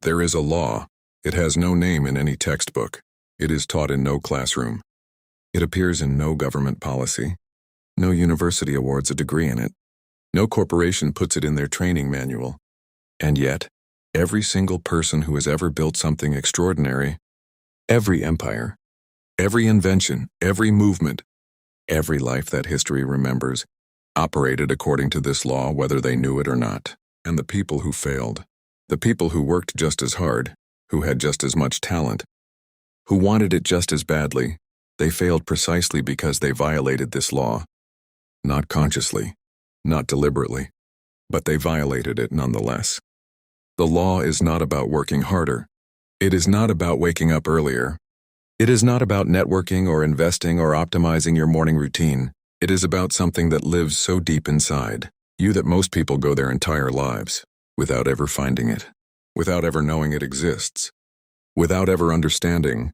There is a law. It has no name in any textbook. It is taught in no classroom. It appears in no government policy. No university awards a degree in it. No corporation puts it in their training manual. And yet, every single person who has ever built something extraordinary, every empire, every invention, every movement, every life that history remembers, operated according to this law whether they knew it or not. And the people who failed, the people who worked just as hard, who had just as much talent, who wanted it just as badly, they failed precisely because they violated this law. Not consciously, not deliberately, but they violated it nonetheless. The law is not about working harder. It is not about waking up earlier. It is not about networking or investing or optimizing your morning routine. It is about something that lives so deep inside you that most people go their entire lives without ever finding it, without ever knowing it exists, without ever understanding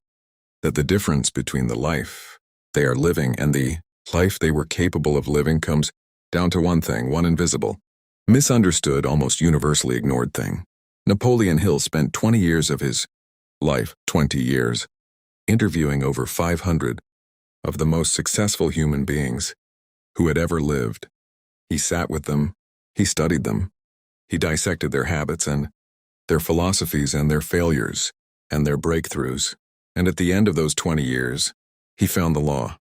that the difference between the life they are living and the life they were capable of living comes down to one thing, one invisible, misunderstood, almost universally ignored thing. Napoleon Hill spent 20 years of his life, 20 years, interviewing over 500 of the most successful human beings who had ever lived. He sat with them, he studied them, he dissected their habits and their philosophies and their failures and their breakthroughs. And at the end of those 20 years, he found the law.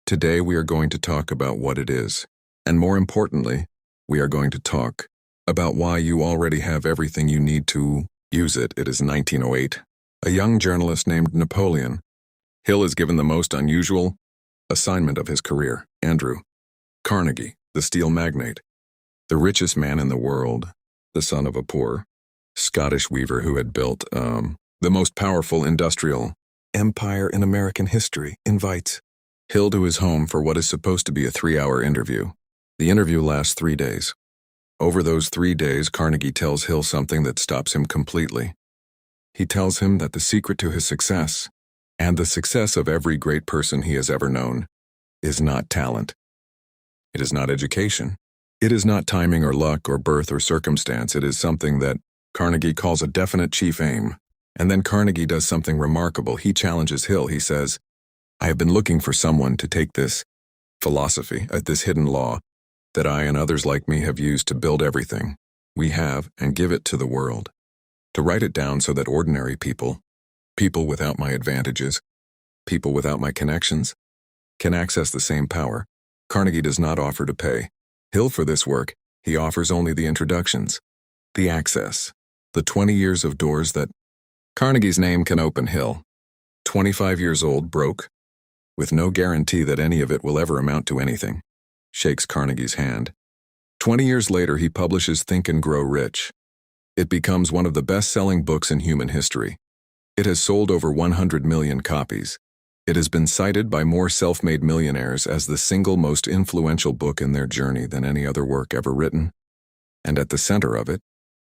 Today we are going to talk about what it is. And more importantly, we are going to talk about why you already have everything you need to use it. It is 1908. A young journalist named Napoleon Hill is given the most unusual assignment of his career. Andrew Carnegie, the steel magnate, the richest man in the world, the son of a poor Scottish weaver who had built the most powerful industrial empire in American history, invites Hill to his home for what is supposed to be a 3-hour interview. The interview lasts 3 days. Over those 3 days, Carnegie tells Hill something that stops him completely. He tells him that the secret to his success, and the success of every great person he has ever known, is not talent. It is not education. It is not timing or luck or birth or circumstance. It is something that Carnegie calls a definite chief aim. And then Carnegie does something remarkable. He challenges Hill. He says, I have been looking for someone to take this philosophy, this hidden law, that I and others like me have used to build everything we have and give it to the world, to write it down so that ordinary people, people without my advantages, people without my connections, can access the same power. Carnegie does not offer to pay Hill for this work. He offers only the introductions, the access, the 20 years of doors that Carnegie's name can open. Hill, 25 years old, broke, with no guarantee that any of it will ever amount to anything, shakes Carnegie's hand. 20 years later, he publishes Think and Grow Rich. It becomes one of the best-selling books in human history. It has sold over 100 million copies. It has been cited by more self-made millionaires as the single most influential book in their journey than any other work ever written. And at the center of it,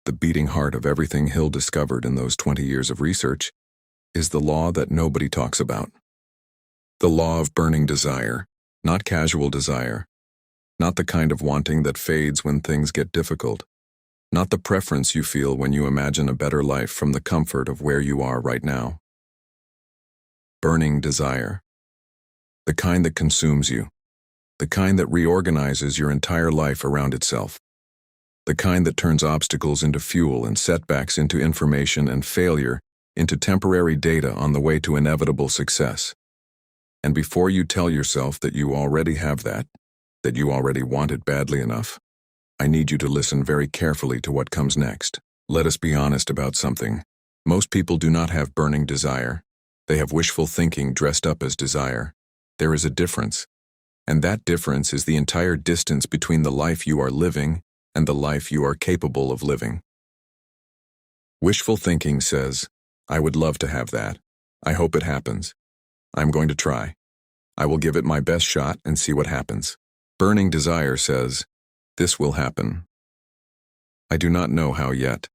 the beating heart of everything Hill discovered in those 20 years of research, is the law that nobody talks about. The law of burning desire, not casual desire, not the kind of wanting that fades when things get difficult, not the preference you feel when you imagine a better life from the comfort of where you are right now. Burning desire. The kind that consumes you, the kind that reorganizes your entire life around itself, the kind that turns obstacles into fuel and setbacks into information and failure into temporary data on the way to inevitable success. And before you tell yourself that you already have that you already want it badly enough, I need you to listen very carefully to what comes next. Let us be honest about something. Most people do not have burning desire. They have wishful thinking dressed up as desire. There is a difference, and that difference is the entire distance between the life you are living and the life you are capable of living. Wishful thinking says, I would love to have that. I hope it happens. I'm going to try. I will give it my best shot and see what happens. Burning desire says, this will happen. I do not know how yet.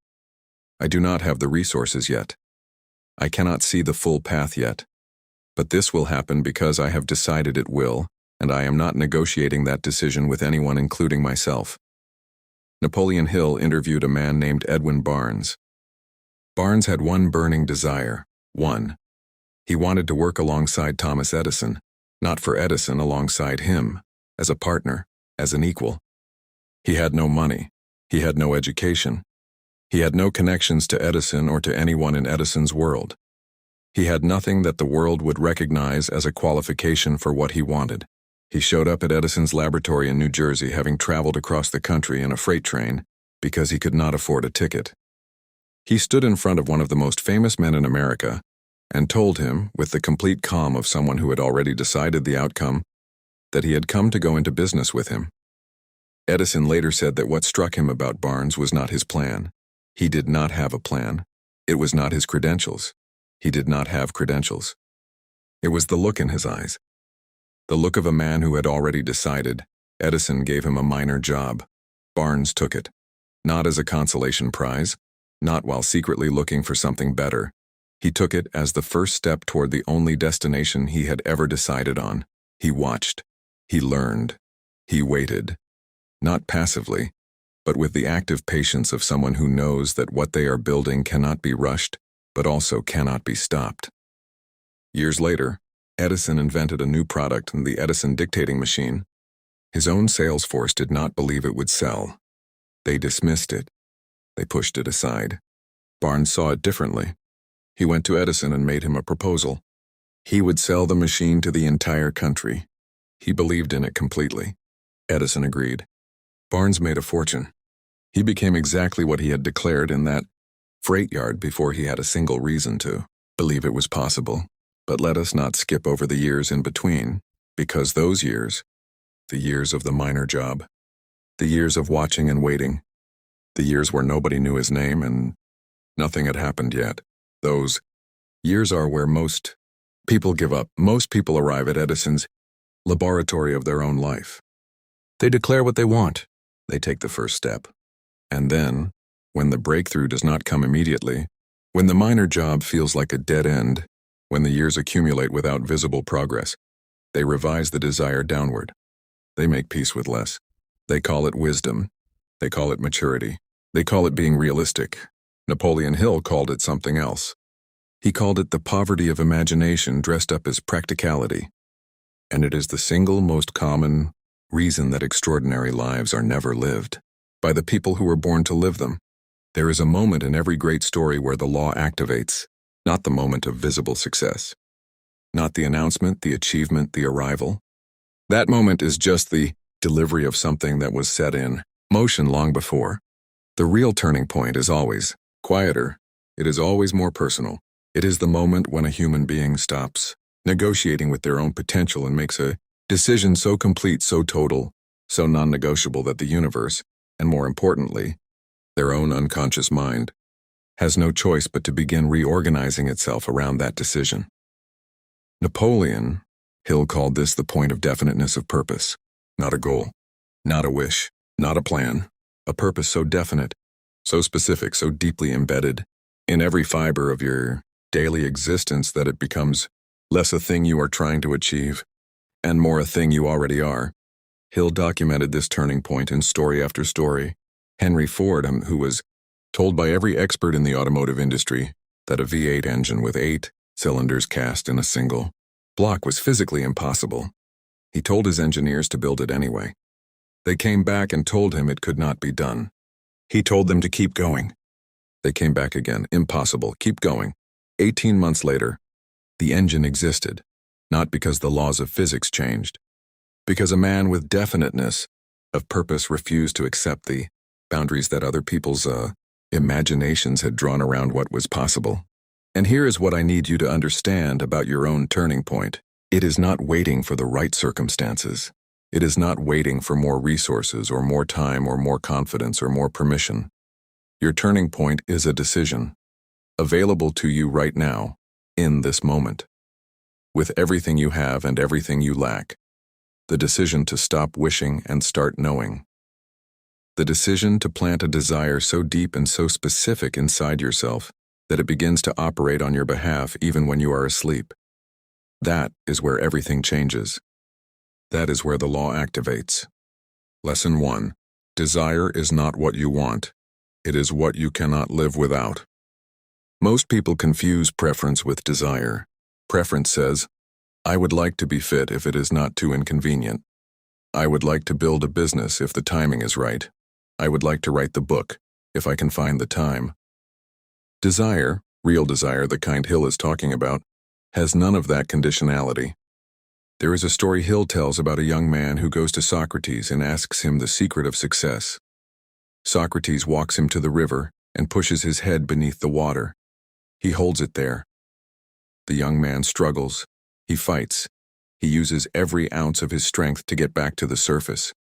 I do not have the resources yet. I cannot see the full path yet. But this will happen because I have decided it will, and I am not negotiating that decision with anyone, including myself. Napoleon Hill interviewed a man named Edwin Barnes. Barnes had one burning desire. One. He wanted to work alongside Thomas Edison, not for Edison, alongside him, as a partner, as an equal. He had no money. He had no education. He had no connections to Edison or to anyone in Edison's world. He had nothing that the world would recognize as a qualification for what he wanted. He showed up at Edison's laboratory in New Jersey, having traveled across the country in a freight train because he could not afford a ticket. He stood in front of one of the most famous men in America and told him, with the complete calm of someone who had already decided the outcome, that he had come to go into business with him. Edison later said that what struck him about Barnes was not his plan. He did not have a plan. It was not his credentials. He did not have credentials. It was the look in his eyes. The look of a man who had already decided. Edison gave him a minor job. Barnes took it. Not as a consolation prize, not while secretly looking for something better. He took it as the first step toward the only destination he had ever decided on. He watched. He learned. He waited. Not passively, but with the active patience of someone who knows that what they are building cannot be rushed, but also cannot be stopped. Years later, Edison invented a new product, the Edison dictating machine. His own sales force did not believe it would sell. They dismissed it. They pushed it aside. Barnes saw it differently. He went to Edison and made him a proposal. He would sell the machine to the entire country. He believed in it completely. Edison agreed. Barnes made a fortune. He became exactly what he had declared in that freight yard before he had a single reason to believe it was possible. But let us not skip over the years in between, because those years, the years of the minor job, the years of watching and waiting, the years where nobody knew his name and nothing had happened yet, those years are where most people give up. Most people arrive at Edison's laboratory of their own life. They declare what they want. They take the first step. And then, when the breakthrough does not come immediately, when the minor job feels like a dead end, when the years accumulate without visible progress, they revise the desire downward. They make peace with less. They call it wisdom. They call it maturity. They call it being realistic. Napoleon Hill called it something else. He called it the poverty of imagination dressed up as practicality. And it is the single most common reason that extraordinary lives are never lived by the people who were born to live them. There is a moment in every great story where the law activates, not the moment of visible success, not the announcement, the achievement, the arrival. That moment is just the delivery of something that was set in motion long before. The real turning point is always quieter. It is always more personal. It is the moment when a human being stops negotiating with their own potential and makes a decision so complete, so total, so non-negotiable that the universe, and more importantly, their own unconscious mind, has no choice but to begin reorganizing itself around that decision. Napoleon Hill called this the point of definiteness of purpose, not a goal, not a wish, not a plan, a purpose so definite, so specific, so deeply embedded in every fiber of your daily existence that it becomes less a thing you are trying to achieve and more a thing you already are. Hill documented this turning point in story after story. Henry Ford, who was told by every expert in the automotive industry that a V8 engine with 8 cylinders cast in a single block was physically impossible. He told his engineers to build it anyway. They came back and told him it could not be done. He told them to keep going. They came back again. Impossible. Keep going. 18 months later, the engine existed, not because the laws of physics changed, because a man with definiteness of purpose refused to accept the boundaries that other people's imaginations had drawn around what was possible. And here is what I need you to understand about your own turning point. It is not waiting for the right circumstances. It is not waiting for more resources or more time or more confidence or more permission. Your turning point is a decision, available to you right now, in this moment. With everything you have and everything you lack. The decision to stop wishing and start knowing. The decision to plant a desire so deep and so specific inside yourself that it begins to operate on your behalf even when you are asleep. That is where everything changes. That is where the law activates. Lesson 1. Desire is not what you want. It is what you cannot live without. Most people confuse preference with desire. Preference says, I would like to be fit if it is not too inconvenient. I would like to build a business if the timing is right. I would like to write the book if I can find the time. Desire, real desire, the kind Hill is talking about, has none of that conditionality. There is a story Hill tells about a young man who goes to Socrates and asks him the secret of success. Socrates walks him to the river and pushes his head beneath the water. He holds it there. The young man struggles. He fights. He uses every ounce of his strength to get back to the surface.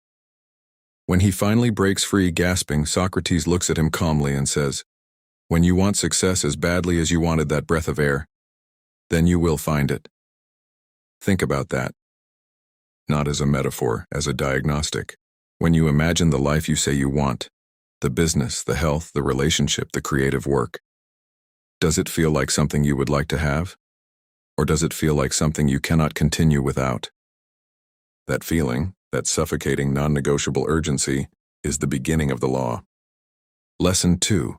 When he finally breaks free, gasping, Socrates looks at him calmly and says, "When you want success as badly as you wanted that breath of air, then you will find it." Think about that. Not as a metaphor, as a diagnostic. When you imagine the life you say you want, the business, the health, the relationship, the creative work, does it feel like something you would like to have? Or does it feel like something you cannot continue without? That feeling, that suffocating non-negotiable urgency, is the beginning of the law. Lesson 2.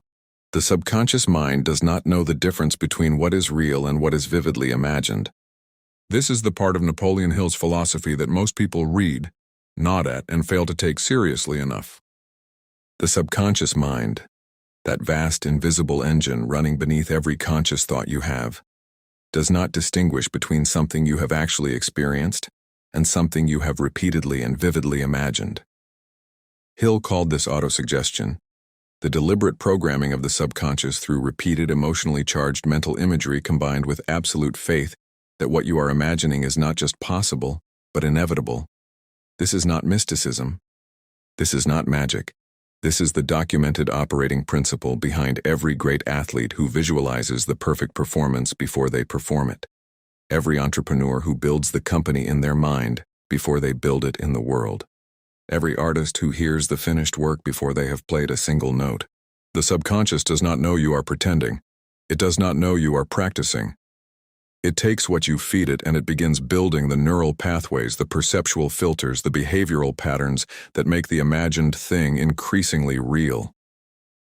The subconscious mind does not know the difference between what is real and what is vividly imagined. This is the part of Napoleon Hill's philosophy that most people read, nod at, and fail to take seriously enough. The subconscious mind, that vast invisible engine running beneath every conscious thought you have, does not distinguish between something you have actually experienced and something you have repeatedly and vividly imagined. Hill called this autosuggestion, the deliberate programming of the subconscious through repeated emotionally charged mental imagery combined with absolute faith that what you are imagining is not just possible, but inevitable. This is not mysticism. This is not magic. This is the documented operating principle behind every great athlete who visualizes the perfect performance before they perform it. Every entrepreneur who builds the company in their mind before they build it in the world. Every artist who hears the finished work before they have played a single note. The subconscious does not know you are pretending. It does not know you are practicing. It takes what you feed it and it begins building the neural pathways, the perceptual filters, the behavioral patterns that make the imagined thing increasingly real.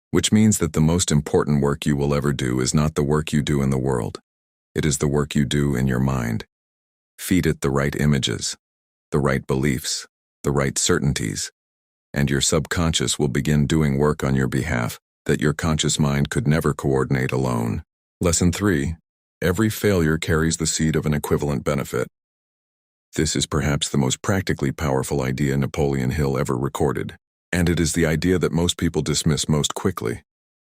Which means that the most important work you will ever do is not the work you do in the world. It is the work you do in your mind. Feed it the right images, the right beliefs, the right certainties, and your subconscious will begin doing work on your behalf that your conscious mind could never coordinate alone. Lesson 3. Every failure carries the seed of an equivalent benefit. This is perhaps the most practically powerful idea Napoleon Hill ever recorded, and it is the idea that most people dismiss most quickly.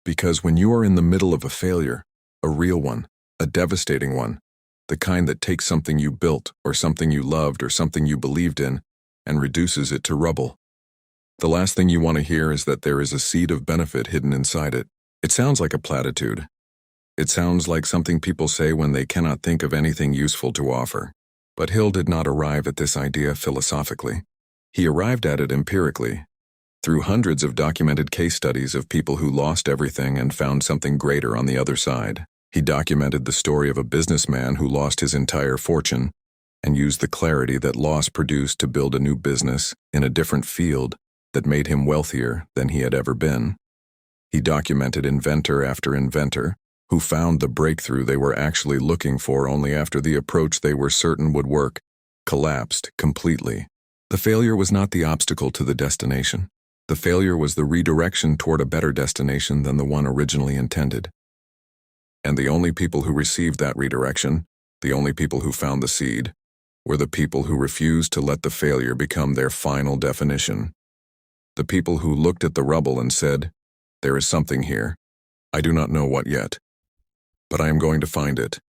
Because when you are in the middle of a failure, a real one, a devastating one, the kind that takes something you built or something you loved or something you believed in and reduces it to rubble, the last thing you want to hear is that there is a seed of benefit hidden inside it. It sounds like a platitude. It sounds like something people say when they cannot think of anything useful to offer. But Hill did not arrive at this idea philosophically. He arrived at it empirically, through hundreds of documented case studies of people who lost everything and found something greater on the other side. He documented the story of a businessman who lost his entire fortune and used the clarity that loss produced to build a new business in a different field that made him wealthier than he had ever been. He documented inventor after inventor who found the breakthrough they were actually looking for only after the approach they were certain would work collapsed completely. The failure was not the obstacle to the destination. The failure was the redirection toward a better destination than the one originally intended. And the only people who received that redirection, the only people who found the seed, were the people who refused to let the failure become their final definition. The people who looked at the rubble and said, "There is something here. I do not know what yet, but I am going to find it."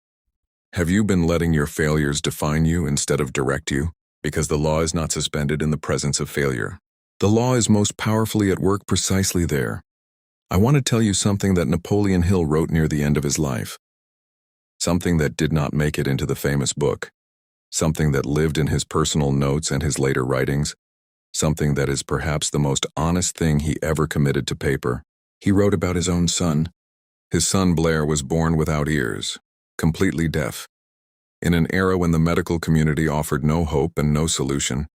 Have you been letting your failures define you instead of direct you? Because the law is not suspended in the presence of failure. The law is most powerfully at work precisely there. I want to tell you something that Napoleon Hill wrote near the end of his life. Something that did not make it into the famous book. Something that lived in his personal notes and his later writings. Something that is perhaps the most honest thing he ever committed to paper. He wrote about his own son. His son Blair was born without ears, completely deaf. In an era when the medical community offered no hope and no solution.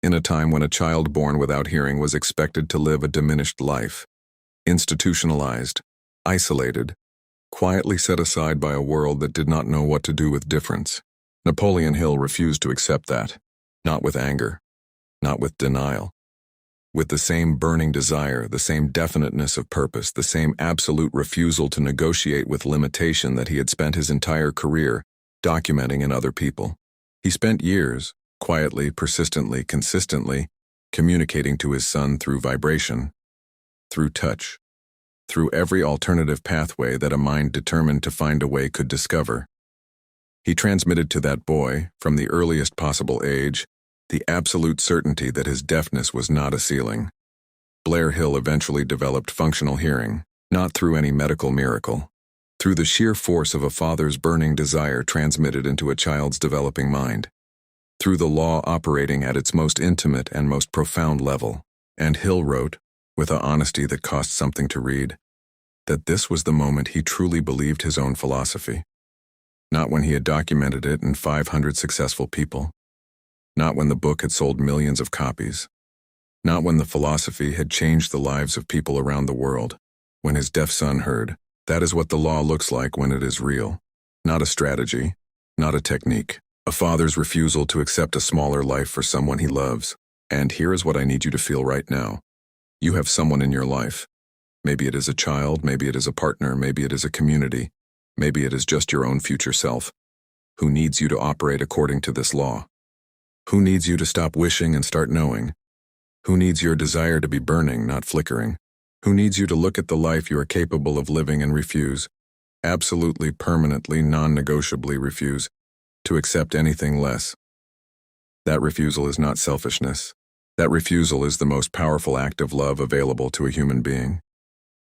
In a time when a child born without hearing was expected to live a diminished life. Institutionalized, isolated, quietly set aside by a world that did not know what to do with difference. Napoleon Hill refused to accept that, not with anger, not with denial. With the same burning desire, the same definiteness of purpose, the same absolute refusal to negotiate with limitation that he had spent his entire career documenting in other people. He spent years, quietly, persistently, consistently, communicating to his son through vibration, through touch, through every alternative pathway that a mind determined to find a way could discover. He transmitted to that boy, from the earliest possible age, the absolute certainty that his deafness was not a ceiling. Blair Hill eventually developed functional hearing, not through any medical miracle, through the sheer force of a father's burning desire transmitted into a child's developing mind, through the law operating at its most intimate and most profound level. And Hill wrote, with an honesty that cost something to read, that this was the moment he truly believed his own philosophy. Not when he had documented it in 500 successful people. Not when the book had sold millions of copies. Not when the philosophy had changed the lives of people around the world. When his deaf son heard, that is what the law looks like when it is real. Not a strategy, not a technique. A father's refusal to accept a smaller life for someone he loves. And here is what I need you to feel right now. You have someone in your life. Maybe it is a child, maybe it is a partner, maybe it is a community, maybe it is just your own future self, who needs you to operate according to this law. Who needs you to stop wishing and start knowing? Who needs your desire to be burning, not flickering? Who needs you to look at the life you are capable of living and refuse, absolutely, permanently, non-negotiably refuse, to accept anything less? That refusal is not selfishness. That refusal is the most powerful act of love available to a human being.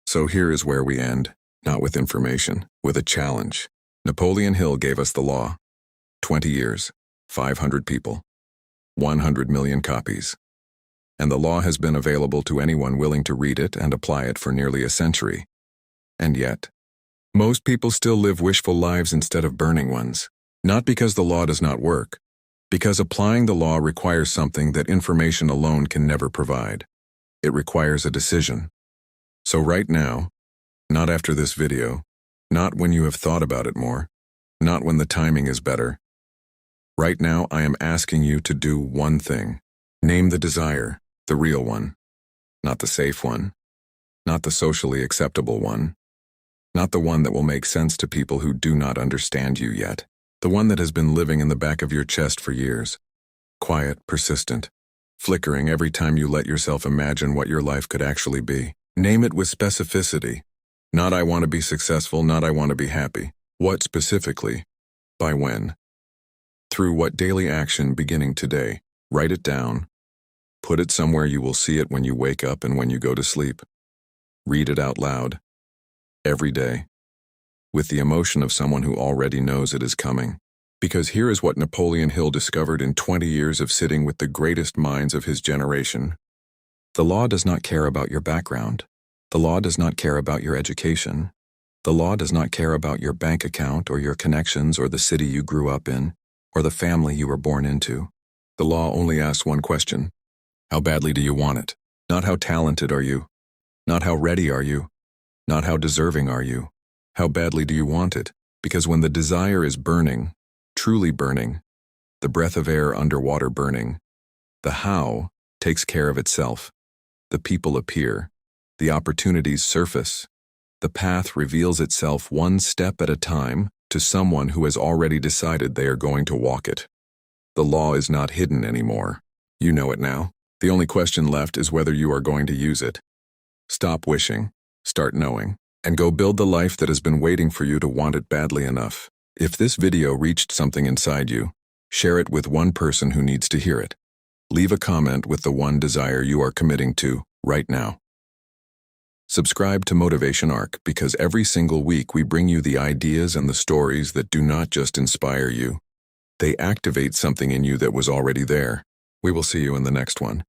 So here is where we end, not with information, with a challenge. Napoleon Hill gave us the law. 20 years, 500 people, 100 million copies. And the law has been available to anyone willing to read it and apply it for nearly a century. And yet, most people still live wishful lives instead of burning ones. Not because the law does not work, because applying the law requires something that information alone can never provide. It requires a decision. So right now, not after this video, not when you have thought about it more, not when the timing is better. Right now, I am asking you to do one thing. Name the desire, the real one, not the safe one, not the socially acceptable one, not the one that will make sense to people who do not understand you yet, the one that has been living in the back of your chest for years, quiet, persistent, flickering every time you let yourself imagine what your life could actually be. Name it with specificity. Not I want to be successful, not I want to be happy. What specifically? By when? Through what daily action beginning today? Write it down. Put it somewhere you will see it when you wake up and when you go to sleep. Read it out loud. Every day. With the emotion of someone who already knows it is coming. Because here is what Napoleon Hill discovered in 20 years of sitting with the greatest minds of his generation. The law does not care about your background. The law does not care about your education. The law does not care about your bank account or your connections or the city you grew up in or the family you were born into. The law only asks one question. How badly do you want it? Not how talented are you? Not how ready are you? Not how deserving are you? How badly do you want it? Because when the desire is burning, truly burning, the breath of air underwater burning, the how takes care of itself. The people appear. The opportunities surface. The path reveals itself one step at a time to someone who has already decided they are going to walk it. The law is not hidden anymore. You know it now. The only question left is whether you are going to use it. Stop wishing, start knowing, and go build the life that has been waiting for you to want it badly enough. If this video reached something inside you, share it with one person who needs to hear it. Leave a comment with the one desire you are committing to right now. Subscribe to Motivation Arc because every single week we bring you the ideas and the stories that do not just inspire you. They activate something in you that was already there. We will see you in the next one.